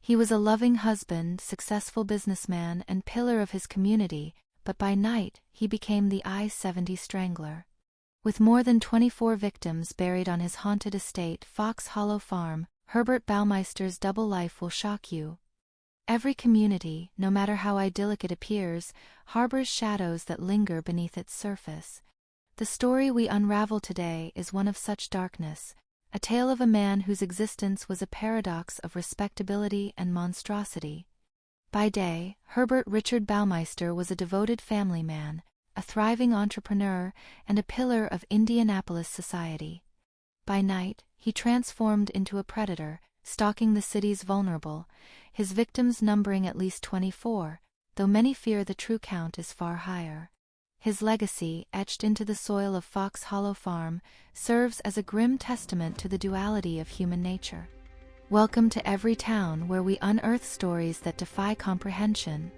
He was a loving husband, successful businessman, and pillar of his community, but by night he became the I-70 Strangler. With more than 24 victims buried on his haunted estate, Fox Hollow Farm, Herbert Baumeister's double life will shock you. Every community, no matter how idyllic it appears, harbors shadows that linger beneath its surface. The story we unravel today is one of such darkness, a tale of a man whose existence was a paradox of respectability and monstrosity. By day, Herbert Richard Baumeister was a devoted family man, a thriving entrepreneur, and a pillar of Indianapolis society. By night, he transformed into a predator, stalking the city's vulnerable, his victims numbering at least 24, though many fear the true count is far higher. His legacy, etched into the soil of Fox Hollow Farm, serves as a grim testament to the duality of human nature. Welcome to Every Town, where we unearth stories that defy comprehension.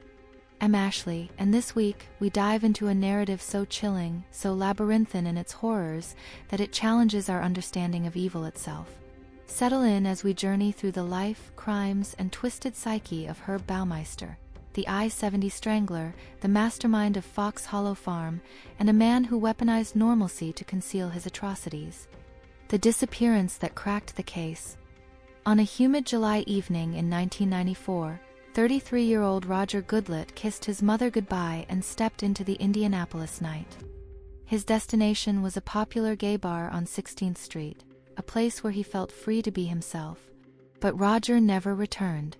I'm Ashley, and this week we dive into a narrative so chilling, so labyrinthine in its horrors, that it challenges our understanding of evil itself. Settle in as we journey through the life, crimes, and twisted psyche of Herb Baumeister, the I-70 Strangler, the mastermind of Fox Hollow Farm, and a man who weaponized normalcy to conceal his atrocities. The disappearance that cracked the case. On a humid July evening in 1994, 33-year-old Roger Goodlett kissed his mother goodbye and stepped into the Indianapolis night. His destination was a popular gay bar on 16th Street, a place where he felt free to be himself. But Roger never returned.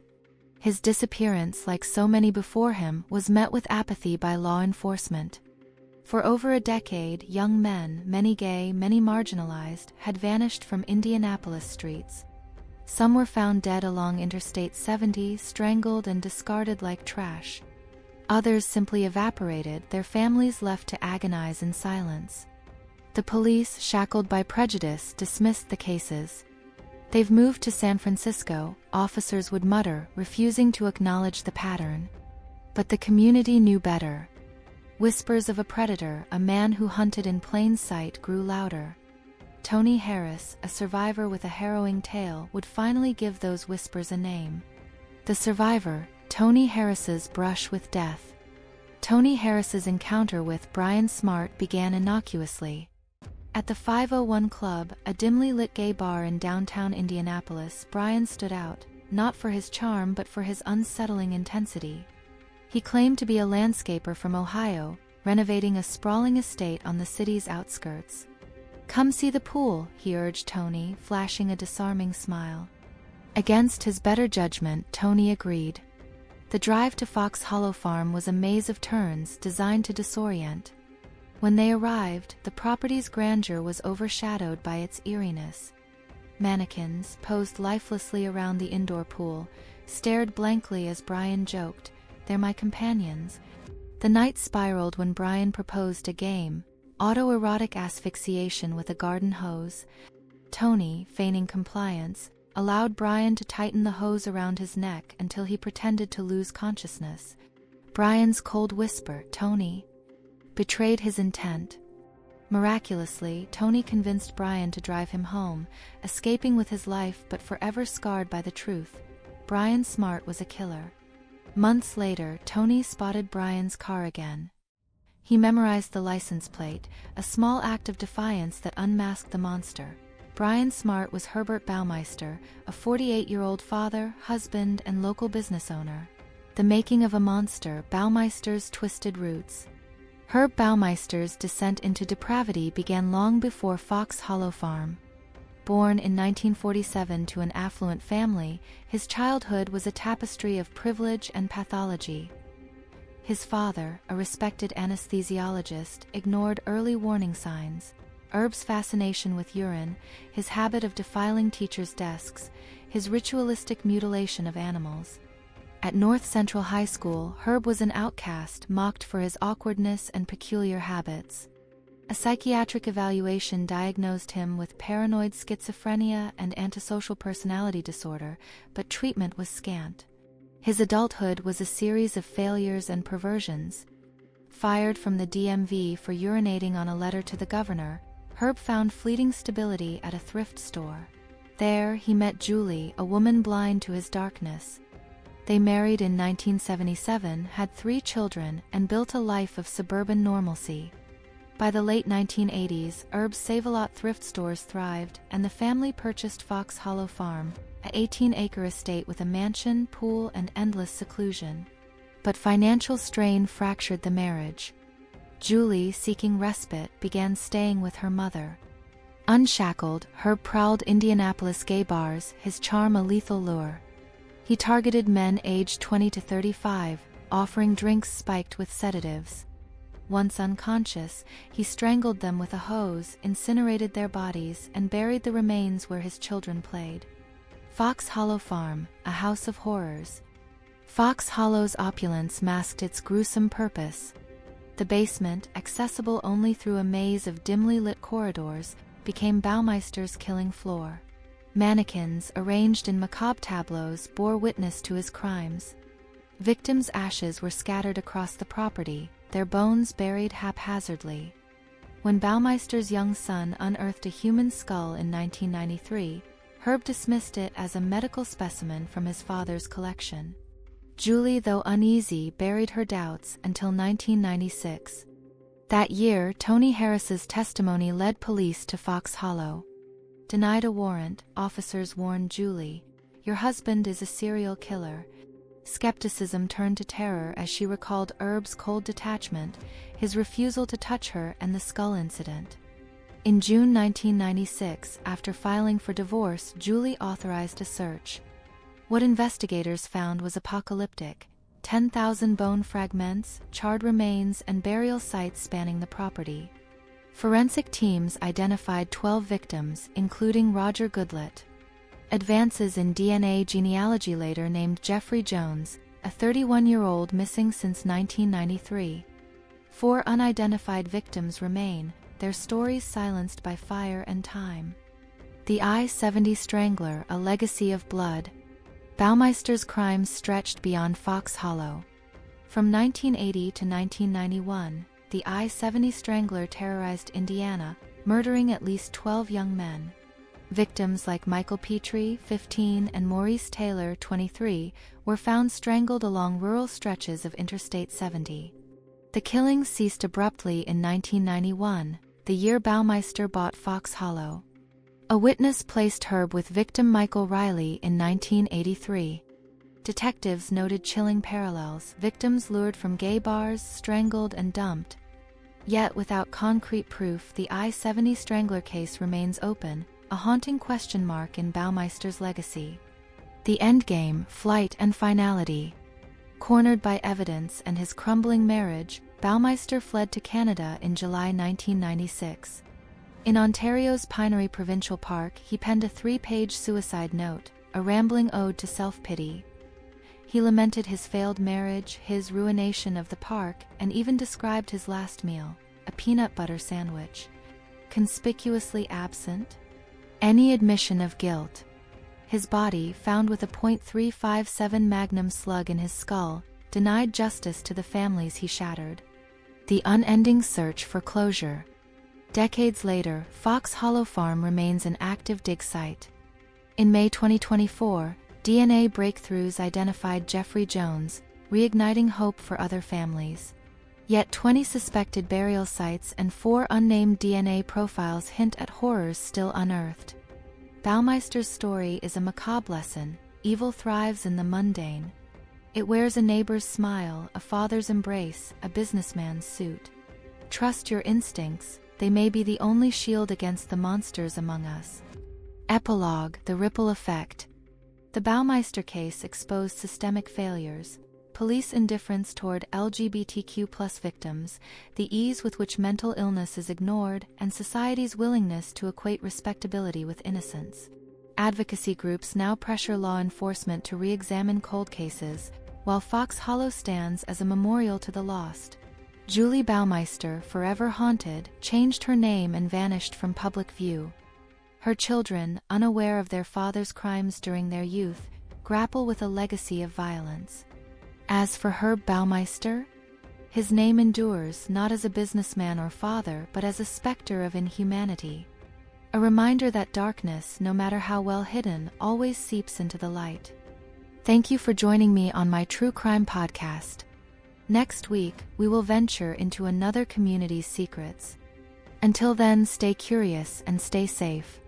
His disappearance, like so many before him, was met with apathy by law enforcement. For over a decade, young men, many gay, many marginalized, had vanished from Indianapolis streets. Some were found dead along Interstate 70, strangled and discarded like trash. Others simply evaporated, their families left to agonize in silence. The police, shackled by prejudice, dismissed the cases. "They've moved to San Francisco," officers would mutter, refusing to acknowledge the pattern. But the community knew better. Whispers of a predator, a man who hunted in plain sight, grew louder. Tony Harris, a survivor with a harrowing tale, would finally give those whispers a name. The survivor, Tony Harris's brush with death. Tony Harris's encounter with Brian Smart began innocuously. At the 501 Club, a dimly lit gay bar in downtown Indianapolis, Brian stood out, not for his charm but for his unsettling intensity. He claimed to be a landscaper from Ohio, renovating a sprawling estate on the city's outskirts. "Come see the pool," he urged Tony, flashing a disarming smile. Against his better judgment, Tony agreed. The drive to Fox Hollow Farm was a maze of turns designed to disorient. When they arrived, the property's grandeur was overshadowed by its eeriness. Mannequins, posed lifelessly around the indoor pool, stared blankly as Brian joked, "They're my companions." The night spiraled when Brian proposed a game, autoerotic asphyxiation with a garden hose. Tony, feigning compliance, allowed Brian to tighten the hose around his neck until he pretended to lose consciousness. Brian's cold whisper, "Tony," betrayed his intent. Miraculously, Tony convinced Brian to drive him home, escaping with his life but forever scarred by the truth. Brian Smart was a killer. Months later, Tony spotted Brian's car again. He memorized the license plate, a small act of defiance that unmasked the monster. Brian Smart was Herbert Baumeister, a 48-year-old father, husband, and local business owner. The making of a monster, Baumeister's twisted roots. Herb Baumeister's descent into depravity began long before Fox Hollow Farm. Born in 1947 to an affluent family, his childhood was a tapestry of privilege and pathology. His father, a respected anesthesiologist, ignored early warning signs. Herb's fascination with urine, his habit of defiling teachers' desks, his ritualistic mutilation of animals. At North Central High School, Herb was an outcast, mocked for his awkwardness and peculiar habits. A psychiatric evaluation diagnosed him with paranoid schizophrenia and antisocial personality disorder, but treatment was scant. His adulthood was a series of failures and perversions. Fired from the DMV for urinating on a letter to the governor, Herb found fleeting stability at a thrift store. There, he met Julie, a woman blind to his darkness. They married in 1977, had 3 children, and built a life of suburban normalcy. By the late 1980s, Herb's Save-A-Lot thrift stores thrived, and the family purchased Fox Hollow Farm, a 18-acre estate with a mansion, pool, and endless seclusion. But financial strain fractured the marriage. Julie, seeking respite, began staying with her mother. Unshackled, Herb prowled Indianapolis gay bars, his charm a lethal lure. He targeted men aged 20 to 35, offering drinks spiked with sedatives. Once unconscious, he strangled them with a hose, incinerated their bodies, and buried the remains where his children played. Fox Hollow Farm, a house of horrors. Fox Hollow's opulence masked its gruesome purpose. The basement, accessible only through a maze of dimly lit corridors, became Baumeister's killing floor. Mannequins, arranged in macabre tableaus, bore witness to his crimes. Victims' ashes were scattered across the property, their bones buried haphazardly. When Baumeister's young son unearthed a human skull in 1993, Herb dismissed it as a medical specimen from his father's collection. Julie, though uneasy, buried her doubts until 1996. That year, Tony Harris's testimony led police to Fox Hollow. Denied a warrant, officers warned Julie, "Your husband is a serial killer." Skepticism turned to terror as she recalled Herb's cold detachment, his refusal to touch her, and the skull incident. In June 1996, after filing for divorce, Julie authorized a search. What investigators found was apocalyptic: 10,000 bone fragments, charred remains, and burial sites spanning the property. Forensic teams identified 12 victims, including Roger Goodlett. Advances in DNA genealogy later named Jeffrey Jones, a 31-year-old missing since 1993. 4 unidentified victims remain, their stories silenced by fire and time. The I-70 Strangler, a legacy of blood. Baumeister's crimes stretched beyond Fox Hollow. From 1980 to 1991, the I-70 Strangler terrorized Indiana, murdering at least 12 young men. Victims like Michael Petrie, 15, and Maurice Taylor, 23, were found strangled along rural stretches of Interstate 70. The killings ceased abruptly in 1991, the year Baumeister bought Fox Hollow. A witness placed Herb with victim Michael Riley in 1983. Detectives noted chilling parallels: victims lured from gay bars, strangled, and dumped. Yet without concrete proof, the I-70 Strangler case remains open, a haunting question mark in Baumeister's legacy. The endgame, flight and finality. Cornered by evidence and his crumbling marriage, Baumeister fled to Canada in July 1996. In Ontario's Pinery Provincial Park, he penned a 3-page suicide note, a rambling ode to self-pity. He lamented his failed marriage, his ruination of the park, and even described his last meal, a peanut butter sandwich. Conspicuously absent? Any admission of guilt. His body, found with a .357 Magnum slug in his skull, denied justice to the families he shattered. The unending search for closure. Decades later, Fox Hollow Farm remains an active dig site. In May 2024, DNA breakthroughs identified Jeffrey Jones, reigniting hope for other families. Yet 20 suspected burial sites and 4 unnamed DNA profiles hint at horrors still unearthed. Baumeister's story is a macabre lesson: evil thrives in the mundane. It wears a neighbor's smile, a father's embrace, a businessman's suit. Trust your instincts, they may be the only shield against the monsters among us. Epilogue: the ripple effect. The Baumeister case exposed systemic failures: police indifference toward LGBTQ+ victims, the ease with which mental illness is ignored, and society's willingness to equate respectability with innocence. Advocacy groups now pressure law enforcement to re-examine cold cases, while Fox Hollow stands as a memorial to the lost. Julie Baumeister, forever haunted, changed her name and vanished from public view. Her children, unaware of their father's crimes during their youth, grapple with a legacy of violence. As for Herb Baumeister, his name endures not as a businessman or father but as a specter of inhumanity. A reminder that darkness, no matter how well hidden, always seeps into the light. Thank you for joining me on my true crime podcast. Next week, we will venture into another community's secrets. Until then, stay curious and stay safe.